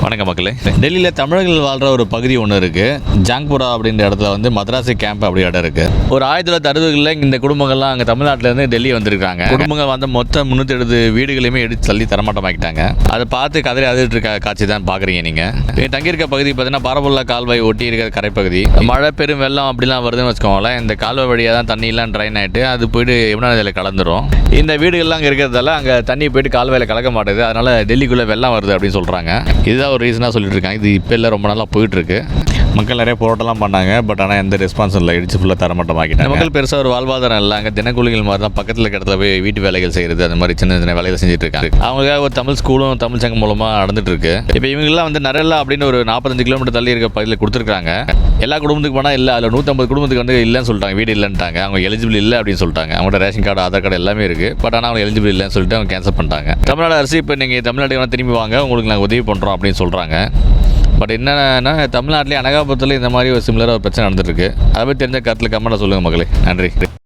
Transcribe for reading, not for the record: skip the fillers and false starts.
வணக்கம் மக்களே. டெல்லியில் தமிழர்கள் வாழ்கிற ஒரு பகுதி ஒன்று இருக்குது. ஜாங்புரா அப்படின்ற இடத்துல வந்து மദ്രാசி கேம்ப் அப்படி இடம் இருக்குது. ஒரு 1960களில் இந்த குடும்பங்கள்லாம் அங்கே தமிழ்நாட்டிலேருந்து டெல்லி வந்திருக்காங்க. குடும்பங்கள் வந்து மொத்தம் 370 வீடுகளையுமே எடுத்து தள்ளி தரமாட்டமாக்கிட்டாங்க. அதை பார்த்து கதறி அழுதுட்டு இருக்க காட்சி தான் பார்க்குறீங்க நீங்கள். தங்கியிருக்க பகுதி பார்த்தீங்கன்னா பாரபுல்லா கால்வாய் ஒட்டி இருக்கிற கரைப்பகுதி. மழை பெரும் வெள்ளம் அப்படிலாம் வருதுன்னு வச்சுக்கோங்களேன். இந்த கால்வாய் வழியாக தான் தண்ணியெல்லாம் ட்ரைன் ஆகிட்டு அது போய்ட்டு யமுனா நதியில் கலந்துரும். இந்த வீடுகள்லாம் அங்கே இருக்கிறதால அங்கே தண்ணி போய்ட்டு கால்வாயில் கலக்க மாட்டேது. அதனால் டெல்லிக்குள்ளே வெள்ளம் வருது அப்படின்னு சொல்கிறாங்க. இதுதான் ஒரு ரீசனாக சொல்லிட்டு இருக்காங்க. இது இப்போ இல்லை, ரொம்ப நாளாக போயிட்டுருக்கு. மக்கள் நிறைய போராட்டம்லாம் பண்ணாங்க. பட் ஆனால் எந்த ரெஸ்பான்ஸும் இல்லை. இடிச்சு ஃபுல்லாக தரமாட்டமாக்கிட்டாங்க. மக்கள் பெருசாக ஒரு வாழ்வாதாரம் இல்லை. அங்கே தினக்கூலிகள் மாதிரி தான் பக்கத்தில் இடத்துல போய் வீட்டு வேலைகள் செய்கிறது, அந்த மாதிரி சின்ன சின்ன வேலைகள் செஞ்சுட்டு இருக்காங்க. அவங்களுக்காக ஒரு தமிழ் ஸ்கூலும் தமிழ் சங்கம் மூலமாக நடந்துட்டு இருக்கு. இப்போ இவங்கெல்லாம் வந்து நரல்லா அப்படின்னு ஒரு 45 கிலோமீட்டர் தள்ளி இருக்க பகுதியில் கொடுத்துருக்காங்க. எல்லா குடும்பத்துக்கு போனால் இல்லை, அதில் 150 குடும்பத்துக்கு வந்து இல்லைன்னு சொல்லிட்டாங்க, வீடு இல்லைன்ட்டாங்க. அவங்க எலிஜிபிள் இல்லை அப்படின்னு சொல்லிட்டாங்க. அவங்களோட ரேஷன் கார்டு, ஆதார் கார்டு எல்லாமே இருக்குது. பட் ஆனால் அவங்க எலிஜிபிள் இல்லைன்னு சொல்லிட்டு அவங்க கேன்சல் பண்ணிட்டாங்க. தமிழ்நாடு அரசு இப்போ நீங்கள் தமிழ்நாட்டுக்கு திரும்பி வாங்க, உங்களுக்கு நாங்கள் உதவி பண்ணுறோம் அப்படின்னு சொல்கிறாங்க. பட் என்னன்னா தமிழ்நாட்டிலே அனகாபுரத்தில் இந்த மாதிரி ஒரு சிமிலராக ஒரு பிரச்சனை நடந்துட்டுருக்கு. அதை பற்றி தெரிஞ்ச கருத்தில் கமெண்ட்டாக சொல்லுங்கள் மக்களே. நன்றி.